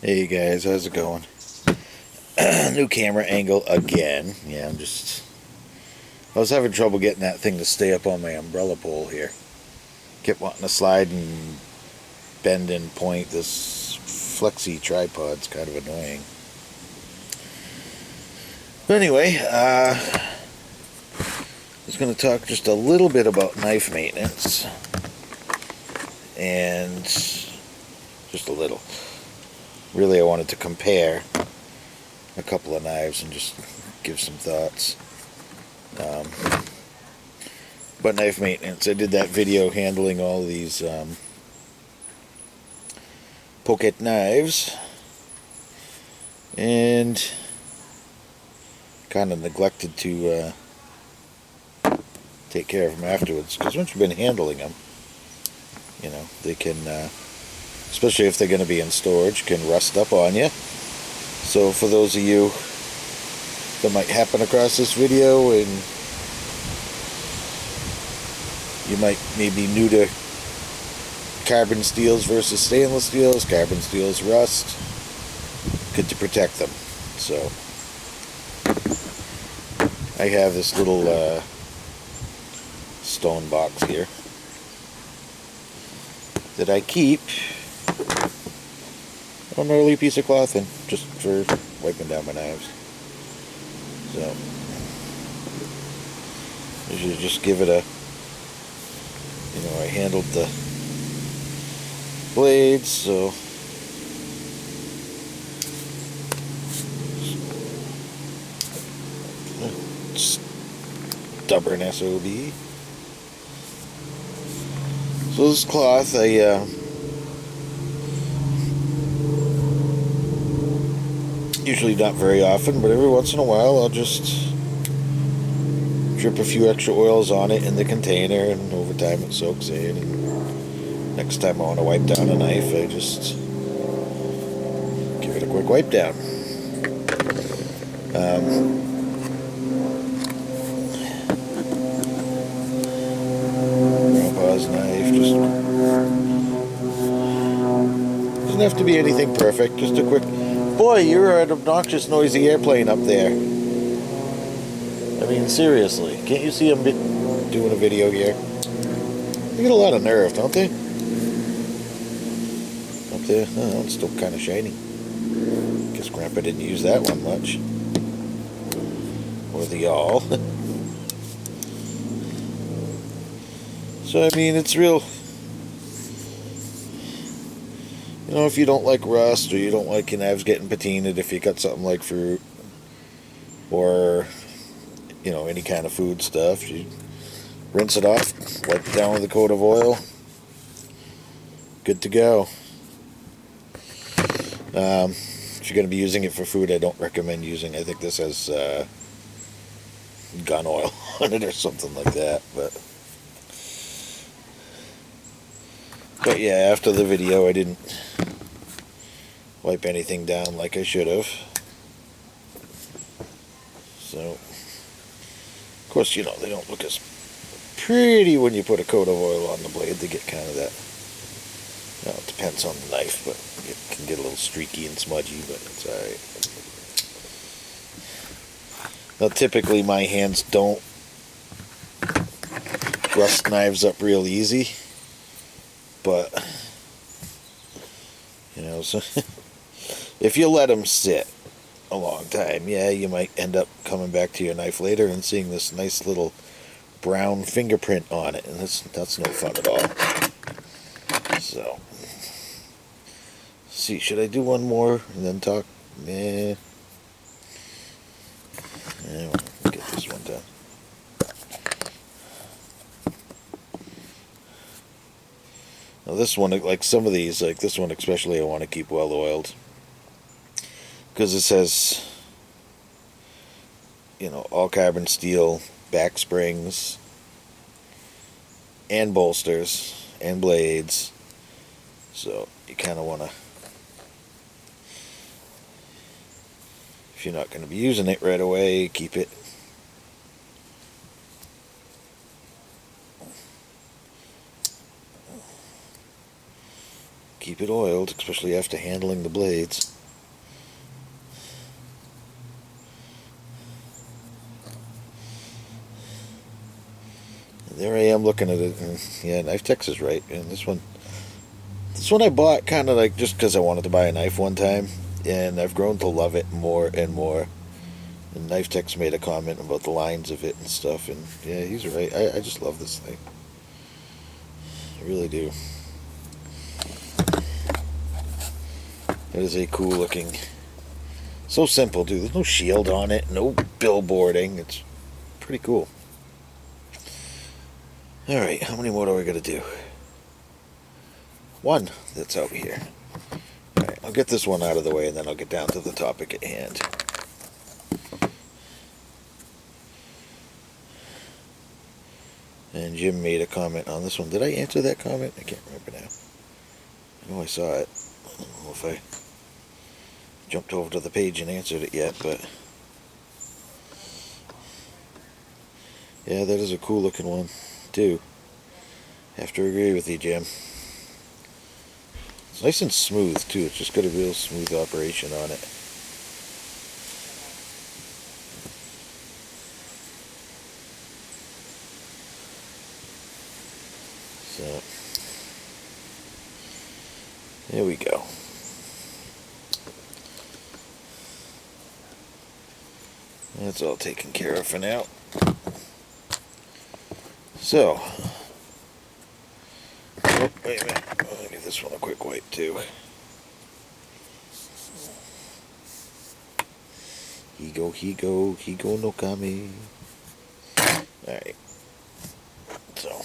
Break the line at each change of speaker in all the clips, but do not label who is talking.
Hey guys, how's it going? New camera angle again. Yeah, I was having trouble getting that thing to stay up on my umbrella pole here. Kept wanting to slide and bend and point. This flexi tripod's kind of annoying. But anyway, I was going to talk just a little bit about knife maintenance. And just a little. Really, I wanted to compare a couple of knives and just give some thoughts. But knife maintenance, I did that video handling all these pocket knives and kind of neglected to take care of them afterwards, because once you've been handling them, you know, they can, especially if they're going to be in storage, can rust up on you. So for those of you that might happen across this video and you might maybe new to carbon steels versus stainless steels, carbon steels rust, good to protect them. So I have this little stone box here that I keep an early piece of cloth in, just for wiping down my knives. So you should just give it a, you know, I handled the blades, so stubborn SOB. So this cloth, I usually not very often, but every once in a while I'll just drip a few extra oils on it in the container, and over time it soaks in. And next time I want to wipe down a knife, I just give it a quick wipe down. Grandpa's knife just doesn't have to be anything perfect, just a quick. Boy, you're an obnoxious, noisy airplane up there. I mean, seriously, can't you see them doing a video here? They get a lot of nerve, don't they? Up there, oh, it's still kind of shiny. Guess Grandpa didn't use that one much. Or the yawl. So, I mean, it's real. You know, if you don't like rust, or you don't like your knives getting patinaed, if you cut something like fruit, or, you know, any kind of food stuff, you rinse it off, wipe it down with a coat of oil, good to go. If you're going to be using it for food, I don't recommend using, I think this has gun oil on it or something like that, but yeah, after the video I didn't wipe anything down like I should have. So, of course, you know, they don't look as pretty when you put a coat of oil on the blade. They get kind of that, you know, it depends on the knife, but it can get a little streaky and smudgy, but it's alright. Now, typically my hands don't rust knives up real easy, but, you know, so if you let them sit a long time, yeah, you might end up coming back to your knife later and seeing this nice little brown fingerprint on it, and that's no fun at all. So, see, should I do one more and then talk? Yeah, we'll get this one done. Now this one, like some of these, like this one especially, I want to keep well oiled, because it says, you know, all carbon steel back springs and bolsters and blades. So you kind of want to, if you're not going to be using it right away, keep it Keep it oiled, especially after handling the blades. And there I am looking at it, and yeah, Knife Tex is right. And this one I bought kind of like just because I wanted to buy a knife one time, and I've grown to love it more and more. And Knife Tex made a comment about the lines of it and stuff, and yeah, he's right. I just love this thing. I really do. It is a cool looking. So simple, dude. There's no shield on it, no billboarding. It's pretty cool. Alright, how many more do I gotta do? One that's out here. Alright, I'll get this one out of the way and then I'll get down to the topic at hand. And Jim made a comment on this one. Did I answer that comment? I can't remember now. I know I saw it. I don't know if I jumped over to the page and answered it yet, but yeah, that is a cool looking one too. Have to agree with you, Jim. It's nice and smooth too. It's just got a real smooth operation on it. So there we go. That's all taken care of for now. So, oh, wait a minute. I'll give this one a quick wipe too. Higo no kami. Alright. So,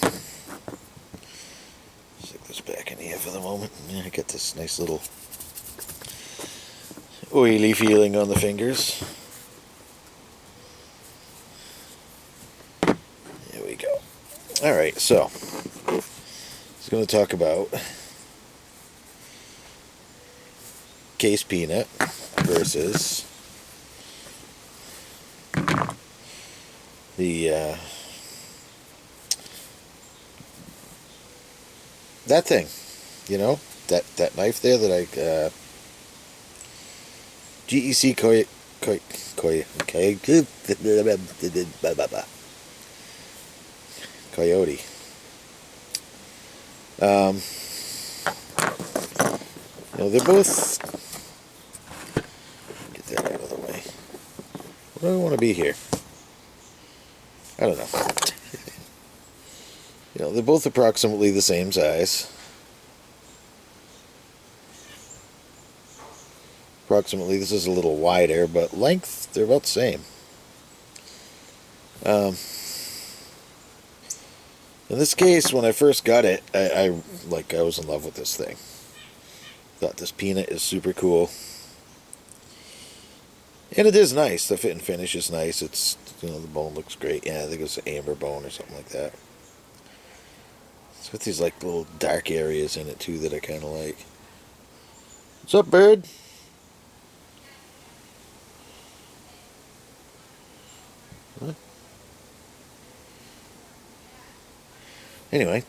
stick this back in here for the moment. I get this nice little oily feeling on the fingers. There we go. Alright, so I was going to talk about case peanut versus the that thing, you know, that knife there that I GEC Coyote. You know, they're both. Get that out of the way. What do I want to be here? I don't know. You know, they're both approximately the same size. Approximately, this is a little wider, but length, they're about the same. In this case, when I first got it, I was in love with this thing. Thought this peanut is super cool. And it is nice. The fit and finish is nice. It's, you know, the bone looks great. Yeah, I think it's an amber bone or something like that. It's got these like little dark areas in it too that I kind of like. What's up, bird? What? Anyway,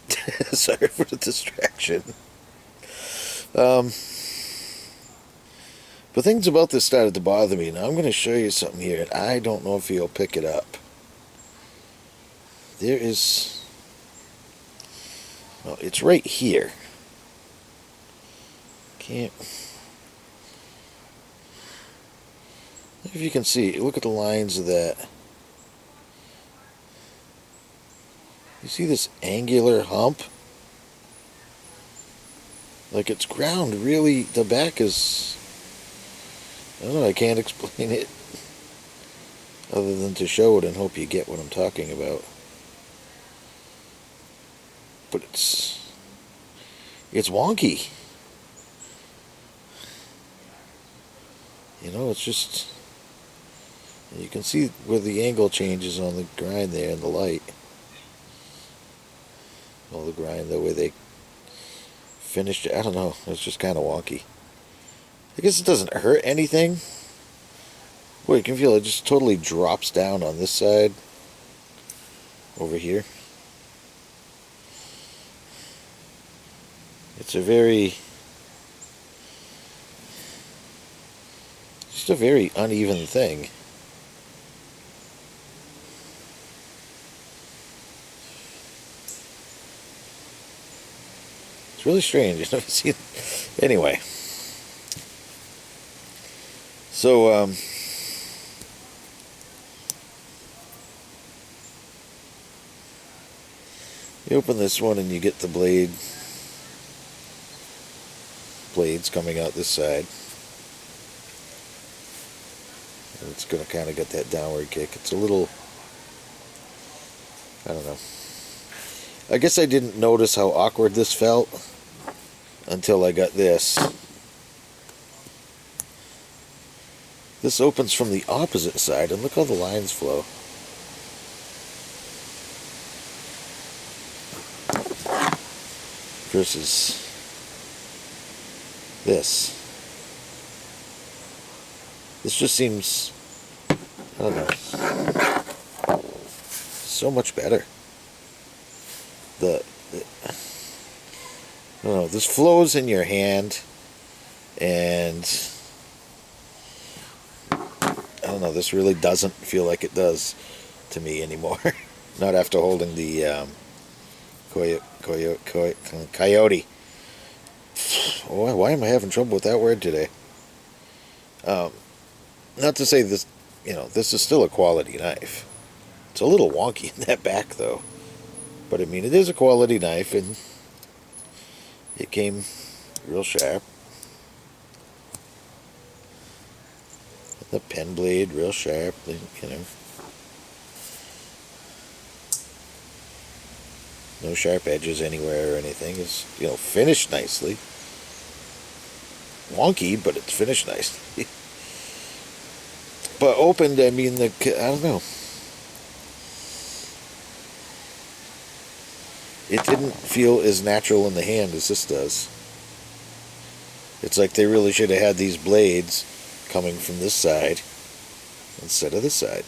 sorry for the distraction. But things about this started to bother me. Now I'm going to show you something here, and I don't know if you'll pick it up. There is... Oh, it's right here. Can't... If you can see, look at the lines of that. You see this angular hump? Like it's ground really, the back is... I don't know, I can't explain it other than to show it and hope you get what I'm talking about. But it's wonky. You know, it's just, you can see where the angle changes on the grind there in the light. Well, the grind, the way they finished it, I don't know, it's just kind of wonky. I guess it doesn't hurt anything. Boy, you can feel it just totally drops down on this side. Over here. It's a very Just a very uneven thing. It's really strange. You never see it. Anyway. So, you open this one and you get the blades coming out this side. And it's going to kind of get that downward kick. It's a little, I don't know. I guess I didn't notice how awkward this felt until I got this. This opens from the opposite side, and look how the lines flow. Versus this. This just seems, I don't know, so much better. I don't know, this flows in your hand, and I don't know, this really doesn't feel like it does to me anymore. Not after holding the Coyote. Oh, why am I having trouble with that word today? Not to say this, this is still a quality knife. It's a little wonky in that back, though. But I mean, it is a quality knife, and it came real sharp. The pen blade, real sharp, No sharp edges anywhere or anything. It's, finished nicely. Wonky, but it's finished nicely. But opened, I mean, I don't know. It didn't feel as natural in the hand as this does. It's like they really should have had these blades coming from this side instead of this side.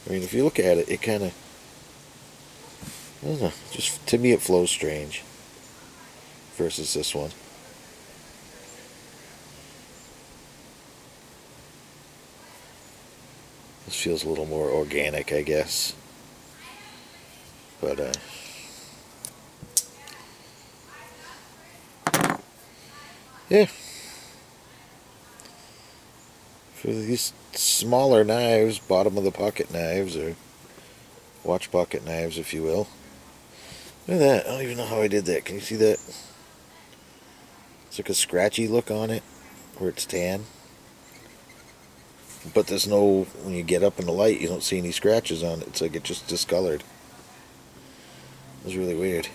I mean, if you look at it, it kind of, I don't know, just to me it flows strange versus this one. This feels a little more organic, I guess. But, yeah. For these smaller knives, bottom of the pocket knives, or watch pocket knives, if you will. Look at that. I don't even know how I did that. Can you see that? It's like a scratchy look on it, where it's tan. But there's no, when you get up in the light, you don't see any scratches on it. It's like it just discolored. It was really weird.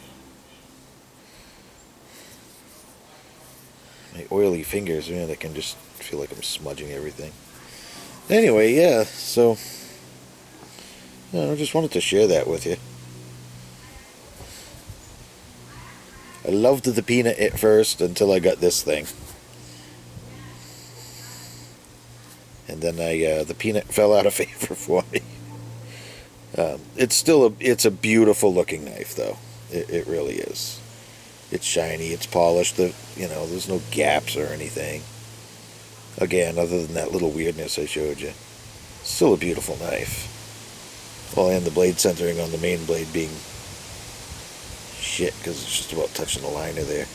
My oily fingers, man, I can just feel like I'm smudging everything. Anyway, yeah, so I just wanted to share that with you. I loved the peanut at first until I got this thing. And then the peanut fell out of favor for me. It's a beautiful looking knife, though. It really is. It's shiny, it's polished. There's no gaps or anything. Again, other than that little weirdness I showed you. Still a beautiful knife. Well, and the blade centering on the main blade being shit, because it's just about touching the liner there.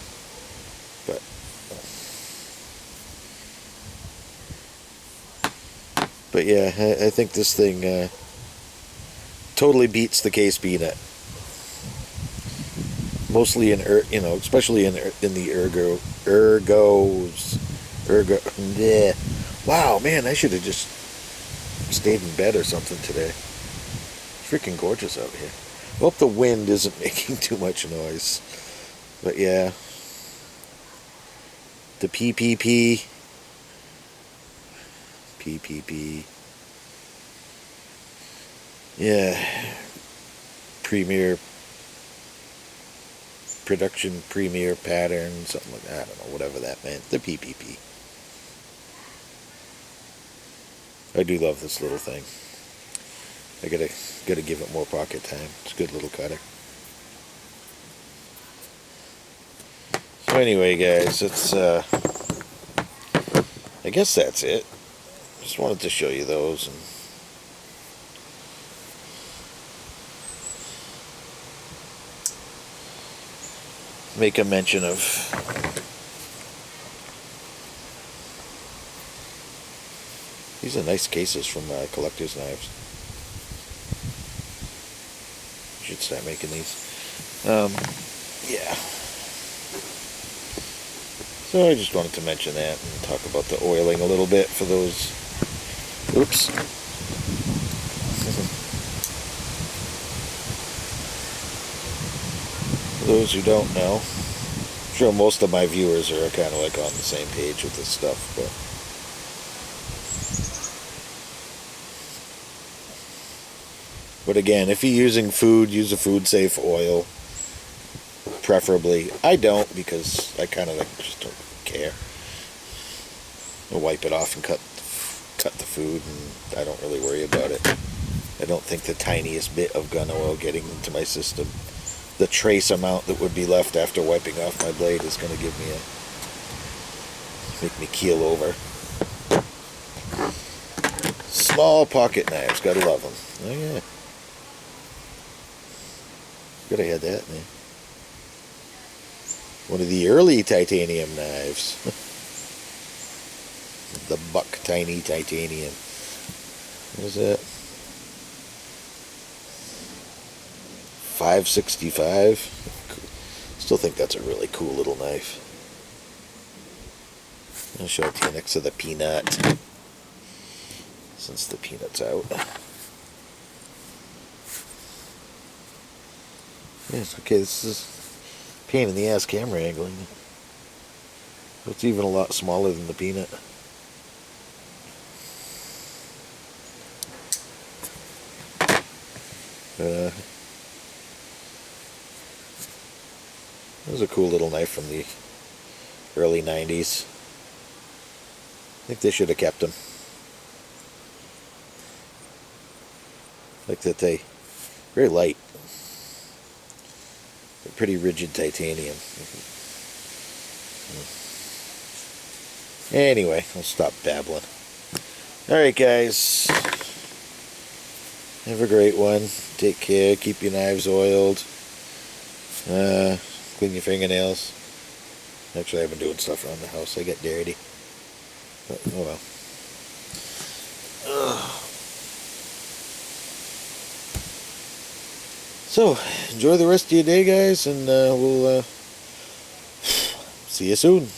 But yeah, I think this thing totally beats the case peanut. Mostly especially in the ergos. Yeah. Wow, man, I should have just stayed in bed or something today. It's freaking gorgeous out here. I hope the wind isn't making too much noise. But yeah. The PPP. Yeah. Production Premier Pattern, something like that. I don't know, whatever that meant. The PPP. I do love this little thing. I gotta give it more pocket time. It's a good little cutter. So anyway, guys, it's I guess that's it. Just wanted to show you those. And make a mention of these are nice cases from Collector's Knives. Should start making these. Yeah. So I just wanted to mention that and talk about the oiling a little bit for those. Oops. For those who don't know, I'm sure most of my viewers are kind of like on the same page with this stuff, but again, if you're using food, use a food-safe oil, preferably. I don't, because I kind of like just don't care. I'll wipe it off and cut the food, and I don't really worry about it. I don't think the tiniest bit of gun oil getting into my system, the trace amount that would be left after wiping off my blade, is going to make me keel over. Small pocket knives, gotta love them. Oh yeah. Could have had that, man. One of the early titanium knives. The Buck Tiny Titanium. What is that? 565. Still think that's a really cool little knife. I'll show it to you next to the Peanut, since the Peanut's out. Yes, okay, this is pain in the ass camera angling. It's even a lot smaller than the Peanut. That was a cool little knife from the early 90s. I think they should have kept them. Like that they very light. They're pretty rigid titanium. Anyway, I'll stop babbling. Alright guys. Have a great one. Take care. Keep your knives oiled. Clean your fingernails. Actually, I've been doing stuff around the house. I get dirty. But, oh well. So, enjoy the rest of your day, guys, and we'll see you soon.